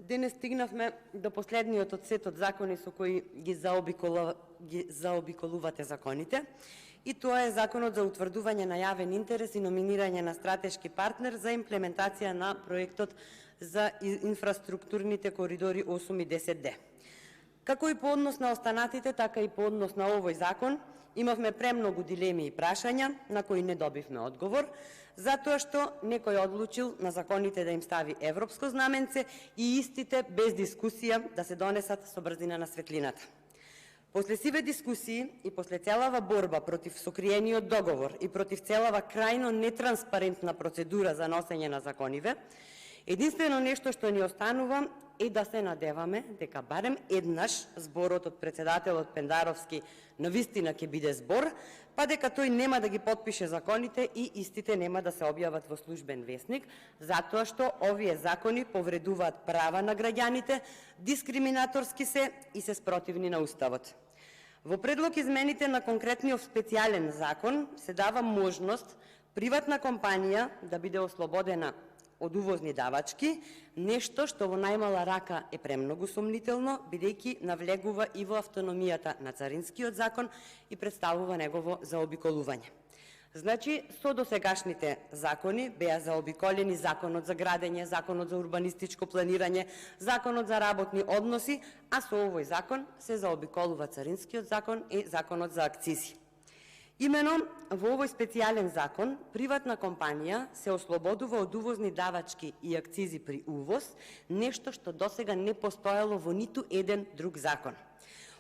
денес стигнавме до последниот од сетот закони со кои ги заобиколувате законите, и тоа е Законот за утврдување на јавен интерес и номинирање на стратешки партнер за имплементација на проектот за инфраструктурните коридори 8 и 10D. Како и по однос на останатите, така и по однос на овој закон, имавме премногу дилеми и прашања на кои не добивме одговор, затоа што некој одлучил на законите да им стави европско знаменце и истите без дискусија да се донесат со брзина на светлината. После сиве дискусии и после целава борба против сокриениот договор и против целава крајно нетранспарентна процедура за носење на закониве, единствено нешто што ни останува е да се надеваме дека барем еднаш зборот од председателот Пендаровски навистина ќе биде збор, па дека тој нема да ги потпише законите и истите нема да се објават во службен весник, затоа што овие закони повредуваат права на граѓаните, дискриминаторски се и се спротивни на Уставот. Во предлог измените на конкретниот специјален закон се дава можност приватна компанија да биде ослободена од увозни давачки, нешто што во најмала рака е премногу сомнително, бидејќи навлегува и во автономијата на царинскиот закон и представува негово заобиколување. Значи, со досегашните закони беа заобиколени Законот за градење, Законот за урбанистичко планирање, Законот за работни односи, а со овој закон се заобиколува царинскиот закон и Законот за акцизи. Имено, во овој специјален закон, приватна компанија се ослободува од увозни давачки и акцизи при увоз, нешто што досега не постоело во ниту еден друг закон.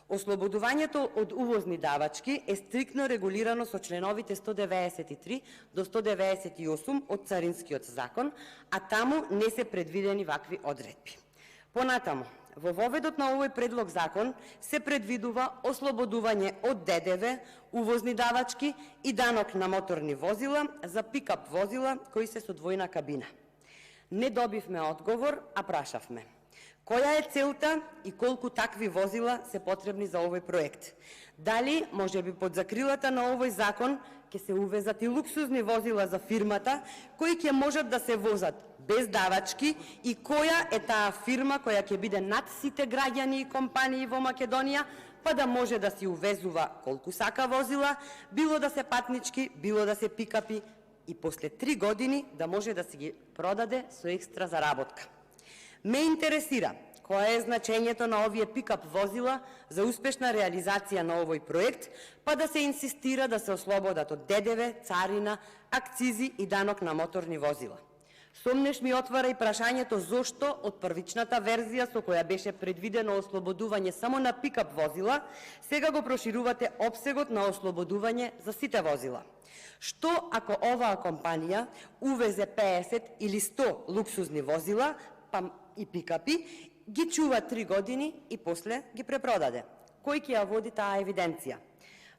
Ослободувањето од увозни давачки е стриктно регулирано со членовите 193 до 198 од Царинскиот закон, а таму не се предвидени вакви одредби. Понатаму, во воведот на овој предлог закон се предвидува ослободување од ДДВ, увозни давачки и данок на моторни возила за пикап возила кои се со двојна кабина. Не добивме одговор, а прашавме: која е целта и колку такви возила се потребни за овој проект? Дали, можеби под закрилата на овој закон, ќе се увезат и луксузни возила за фирмата, кои ќе можат да се возат без давачки, и која е таа фирма која ќе биде над сите граѓани и компании во Македонија, па да може да си увезува колку сака возила, било да се патнички, било да се пикапи, и после 3 години да може да си ги продаде со екстра заработка. Ме интересира која е значењето на овие пикап возила за успешна реализација на овој проект, па да се инсистира да се ослободат од ДДВ, царина, акцизи и данок на моторни возила. Сомнеш ми отвара и прашањето зошто од првичната верзија со која беше предвидено ослободување само на пикап возила, сега го проширувате опсегот на ослободување за сите возила. Што ако оваа компанија увезе 50 или 100 луксузни возила, па и пикапи, ги чува 3 години и после ги препродаде? Кој ќе ја води таа евиденција?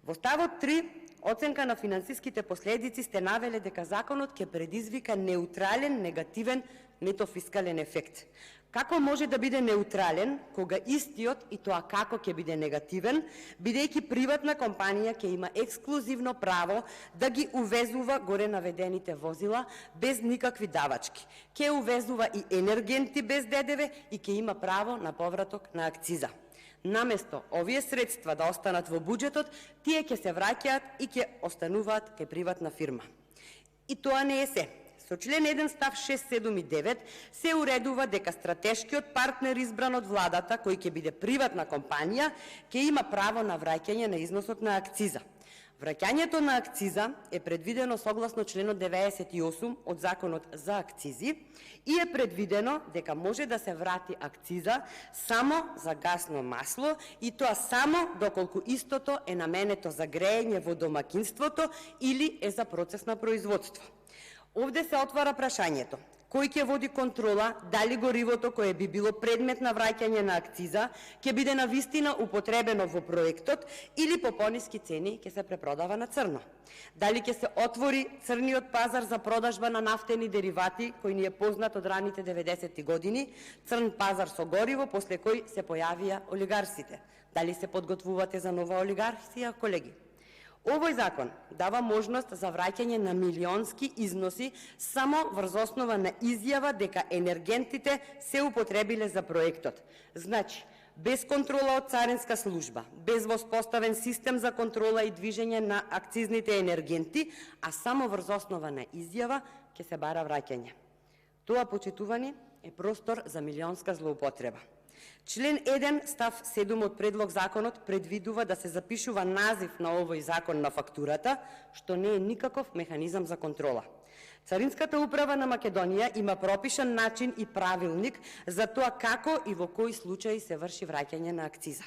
Во ставот 3, оценка на финансиските последици, сте навеле дека законот ќе предизвика неутрален, негативен нетофискален ефект. Како може да биде неутрален, кога истиот, и тоа како ќе биде негативен, бидејќи приватна компанија ќе има ексклузивно право да ги увезува горе наведените возила без никакви давачки. Ќе увезува и енергенти без ДДВ и ќе има право на повраток на акциза. Наместо овие средства да останат во буџетот, тие ќе се враќаат и ќе остануваат кај приватна фирма. И тоа не е се. Со член 1 став 6, 7 и 9 се уредува дека стратешкиот партнер избран од владата, кој ќе биде приватна компанија, ќе има право на враќање на износот на акциза. Враќањето на акциза е предвидено согласно членот 98 од Законот за акцизи и е предвидено дека може да се врати акциза само за гасно масло, и тоа само доколку истото е наменето за грејење во домакинството или е за процес на производство. Овде се отвара прашањето: кој ќе води контрола дали горивото кое би било предмет на враќање на акциза ќе биде навистина употребено во проектот или по пониски цени ќе се препродава на црно? Дали ќе се отвори црниот пазар за продажба на нафтени деривати, кој ни е познат од раните 90-ти години, црн пазар со гориво, после кој се појавија олигарсите? Дали се подготвувате за нова олигарсија, колеги? Овој закон дава можност за враќање на милионски износи само врз основа на изјава дека енергентите се употребиле за проектот. Значи, без контрола од царинска служба, без воспоставен систем за контрола и движење на акцизните енергенти, а само врз основа на изјава ќе се бара враќање. Тоа, почитувани, е простор за милионска злоупотреба. Член 1 став 7 од предлог законот предвидува да се запишува назив на овој закон на фактурата, што не е никаков механизам за контрола. Царинската управа на Македонија има пропишан начин и правилник за тоа како и во кои случаи се врши враќање на акциза.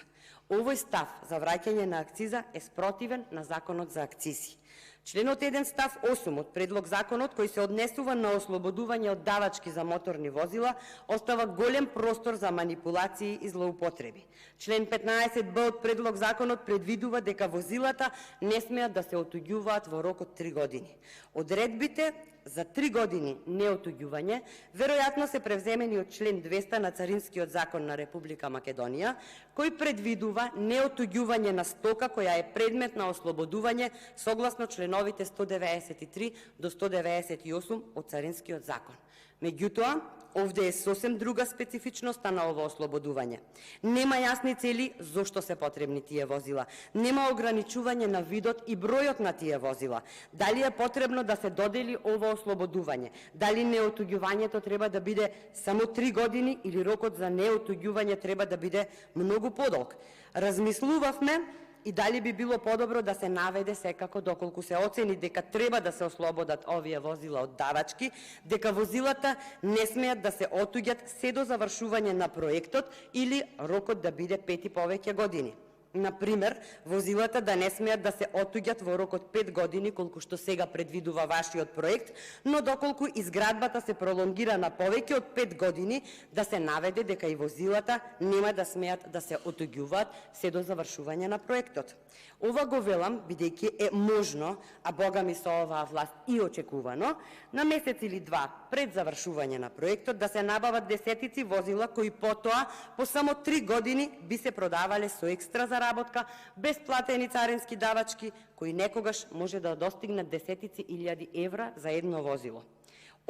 Овој став за враќање на акциза е спротивен на законот за акцизи. Членот 1 став 8 од предлог законот, кој се однесува на ослободување од давачки за моторни возила, остава голем простор за манипулации и злоупотреби. Член 15б од предлог законот предвидува дека возилата не смеат да се отуѓуваат во рок од 3 години. Одредбите за 3 години неотуѓување веројатно се превземени од член 200 на Царинскиот закон на Република Македонија, кој предвидува неотуѓување на стока која е предмет на ослободување согласно членовите 193 до 198 од Царинскиот закон. Меѓутоа, овде е сосем друга специфичноста на ово ослободување. Нема јасни цели зошто се потребни тие возила. Нема ограничување на видот и бројот на тие возила. Дали е потребно да се додели ово ослободување? Дали неотуѓувањето треба да биде само 3 години или рокот за неотуѓување треба да биде многу подолг? Размислувавме и дали би било подобро да се наведе секако доколку се оцени дека треба да се ослободат овие возила од давачки, дека возилата не смеат да се отуѓат се до завршување на проектот или рокот да биде 5 и повеќе години. Например, возилата да не смеат да се отуѓат во рок од 5 години, колку што сега предвидува вашиот проект, но доколку изградбата се пролонгира на повеќе од 5 години, да се наведе дека и возилата нема да смеат да се отуѓуваат се до завршување на проектот. Ова го велам бидејќи е можно, а бога ми со оваа власт и очекувано, на месец или два пред завршување на проектот да се набават десетици возила кои потоа по само 3 години би се продавале со екстра заработка, без платени царински давачки, кои некогаш може да достигнат десетици илјади евра за едно возило.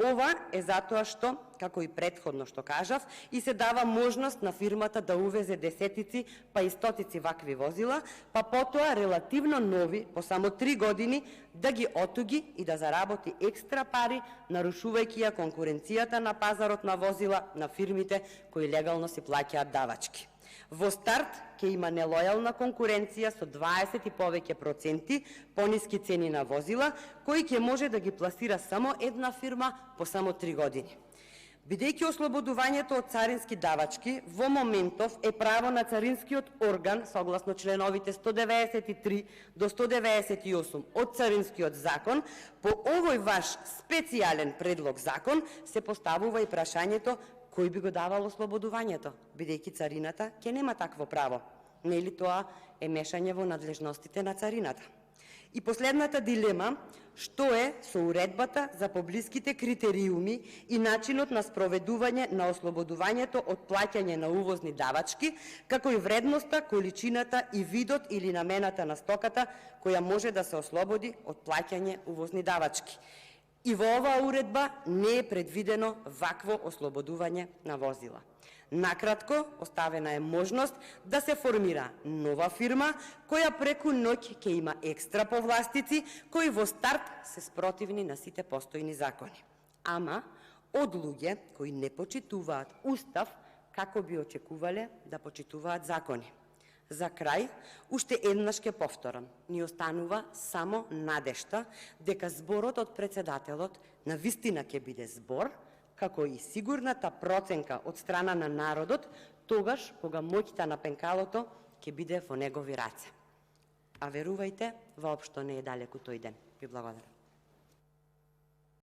Ова е затоа што, како и претходно што кажав, и се дава можност на фирмата да увезе десетици, па и стотици вакви возила, па потоа релативно нови, по само 3 години, да ги отуги и да заработи екстра пари, нарушувајќи ја конкуренцијата на пазарот на возила на фирмите кои легално си плаќаат давачки. Во старт ќе има нелојална конкуренција со 20 и повеќе проценти пониски цени на возила, кои ќе може да ги пласира само една фирма по само 3 години. Бидејќи ослободувањето од царински давачки во моментов е право на царинскиот орган согласно членовите 193 до 198 од Царинскиот закон, по овој ваш специјален предлог закон се поставува и прашањето кој би го давал ослободувањето, бидејќи царината ќе нема такво право. Нели тоа е мешање во надлежностите на царината? И последната дилема, што е со уредбата за поблиските критериуми и начинот на спроведување на ослободувањето од плаќање на увозни давачки, како и вредноста, количината и видот или намената на стоката која може да се ослободи од плаќање увозни давачки. И во оваа уредба не е предвидено вакво ослободување на возила. Накратко, оставена е можност да се формира нова фирма, која преку ноќ ќе има екстра повластици, кои во старт се спротивни на сите постојни закони. Ама, од луѓе кои не почитуваат Устав, како би очекувале да почитуваат закони. За крај, уште еднаш ќе повторам, ни останува само надежта дека зборот од председателот на вистина ќе биде збор, како и сигурната проценка од страна на народот, тогаш кога моќта на пенкалото ќе биде во негови раце. А верувајте, воопшто не е далеку тој ден. Ви благодарам.